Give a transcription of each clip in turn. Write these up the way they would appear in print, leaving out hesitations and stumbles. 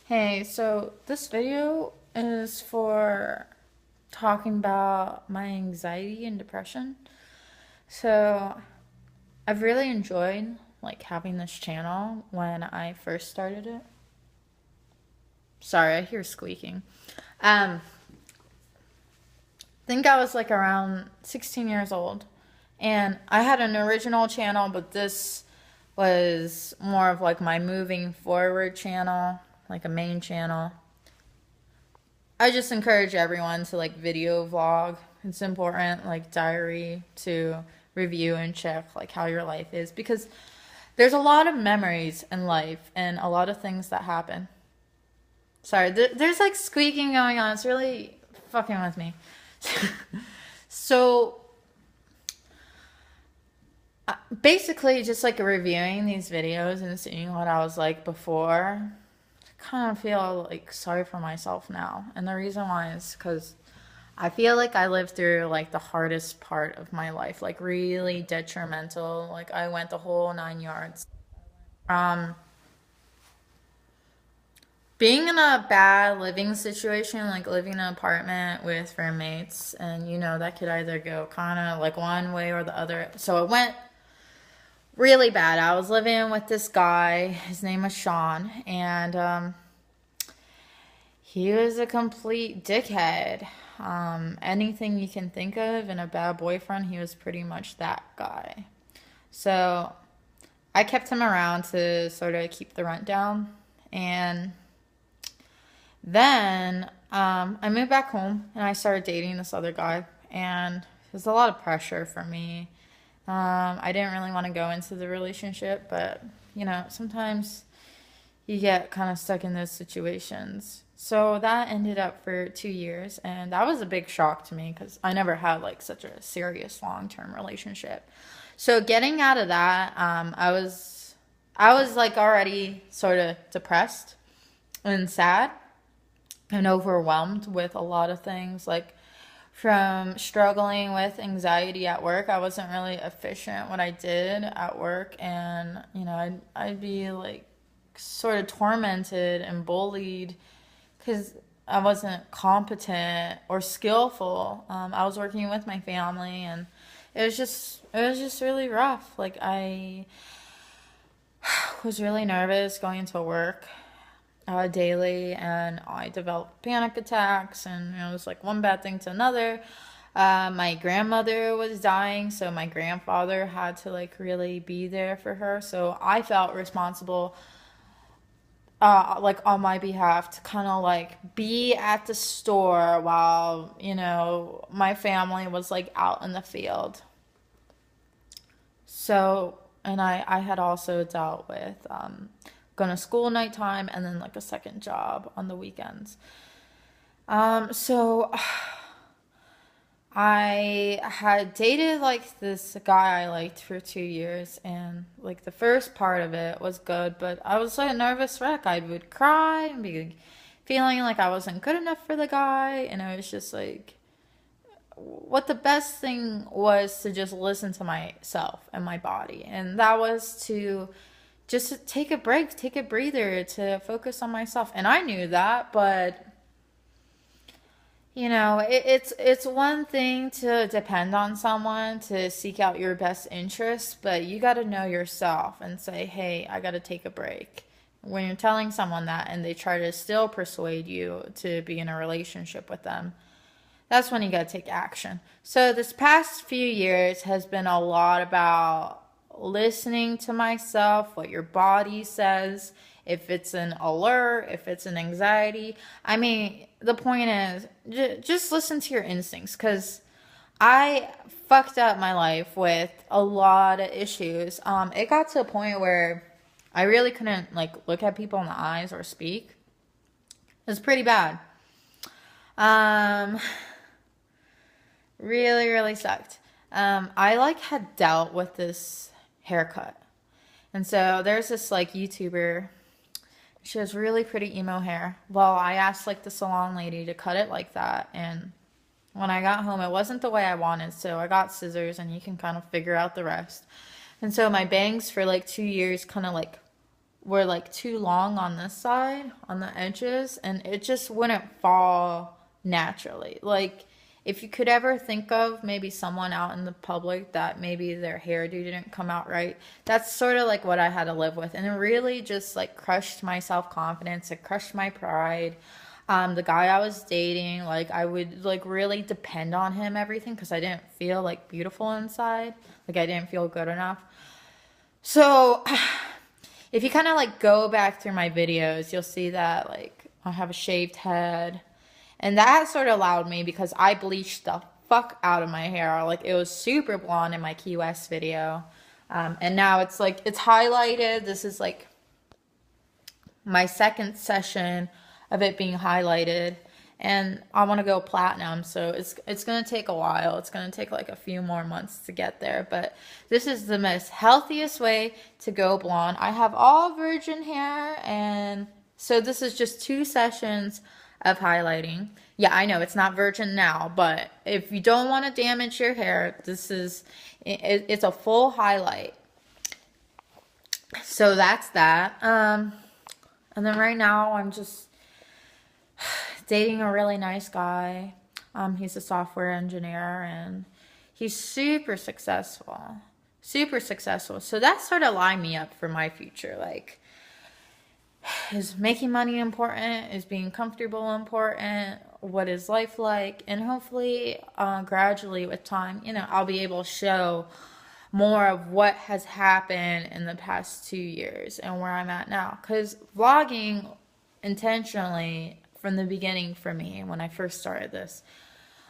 Hey, so this video is for talking about my anxiety and depression. So I've really enjoyed having this channel when I first started it. Sorry, I hear squeaking. I think I was like around 16 years old, and I had an original channel, but this was more of like my moving forward channel, like a main channel. I just encourage everyone to like video vlog. It's important, like diary, to review and check like how your life is, because there's a lot of memories in life and a lot of things that happen. Sorry, there's like squeaking going on. It's really fucking with me. So basically, just like reviewing these videos and seeing what I was like before, I kind of feel like sorry for myself now. And the reason why is because I feel like I lived through like the hardest part of my life, like really detrimental. Like I went the whole 9 yards. Um, Being in a bad living situation, like living in an apartment with roommates, and that could either go kind of like one way or the other. So it went really bad. I was living with this guy. His name was Sean, and he was a complete dickhead. Anything you can think of in a bad boyfriend, he was pretty much that guy. So I kept him around to sort of keep the rent down. And then I moved back home and I started dating this other guy. And it was a lot of pressure for me. I didn't really want to go into the relationship, but sometimes you get kind of stuck in those situations. So that ended up for 2 years, and that was a big shock to me because I never had like such a serious long-term relationship. So getting out of that, I was like already sort of depressed and sad and overwhelmed with a lot of things, like from struggling with anxiety at work. I wasn't really efficient what I did at work, and I'd be like sort of tormented and bullied because I wasn't competent or skillful. I was working with my family, and it was just really rough. Like I was really nervous going into work daily, and I developed panic attacks, and it was like one bad thing to another. My grandmother was dying, so my grandfather had to like really be there for her. So I felt responsible, like on my behalf, to kind of like be at the store while my family was like out in the field. So, and I had also dealt with going to school nighttime and then like a second job on the weekends. So I had dated like this guy I liked for 2 years, and like the first part of it was good, but I was like a nervous wreck. I would cry and be feeling like I wasn't good enough for the guy, and I was just like, what the best thing was to just listen to myself and my body, and that was to just take a break, take a breather, to focus on myself. And I knew that, but it's one thing to depend on someone to seek out your best interests, but you got to know yourself and say, hey, I got to take a break. When you're telling someone that and they try to still persuade you to be in a relationship with them, that's when you got to take action. So this past few years has been a lot about listening to myself, what your body says, if it's an alert, if it's an anxiety. I mean, the point is, just listen to your instincts, because I fucked up my life with a lot of issues. It got to a point where I really couldn't like look at people in the eyes or speak. It was pretty bad. Um, Really, really sucked. I like had dealt with this haircut. And so there's this like YouTuber. She has really pretty emo hair. Well, I asked like the salon lady to cut it like that, and when I got home, it wasn't the way I wanted, so I got scissors, and you can kind of figure out the rest. And so my bangs for like 2 years kind of like were like too long on this side, on the edges, and it just wouldn't fall naturally. Like, if you could ever think of maybe someone out in the public that maybe their hairdo didn't come out right, that's sort of like what I had to live with. And it really just like crushed my self-confidence. It crushed my pride. The guy I was dating, like I would like really depend on him everything because I didn't feel like beautiful inside. Like I didn't feel good enough. So if you kind of like go back through my videos, you'll see that like I have a shaved head. And that sort of allowed me because I bleached the fuck out of my hair. Like it was super blonde in my Key West video. And now it's like, it's highlighted. This is like my second session of it being highlighted. And I want to go platinum, so it's going to take a while. It's going to take like a few more months to get there. But this is the most healthiest way to go blonde. I have all virgin hair, and so this is just 2 sessions of highlighting. Yeah, I know it's not virgin now, but if you don't want to damage your hair, this is, it's a full highlight. So that's that. And then right now I'm just dating a really nice guy. He's a software engineer and he's super successful. Super successful. So that sort of lined me up for my future. Like, is making money important? Is being comfortable important? What is life like? And hopefully, gradually with time, you know, I'll be able to show more of what has happened in the past 2 years and where I'm at now. Because vlogging intentionally from the beginning for me when I first started this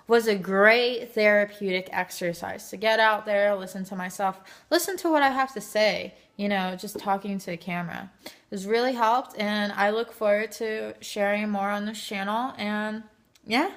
was a great therapeutic exercise to get out there, listen to myself, listen to what I have to say, you know, just talking to the camera. It's really helped, and I look forward to sharing more on this channel. And yeah,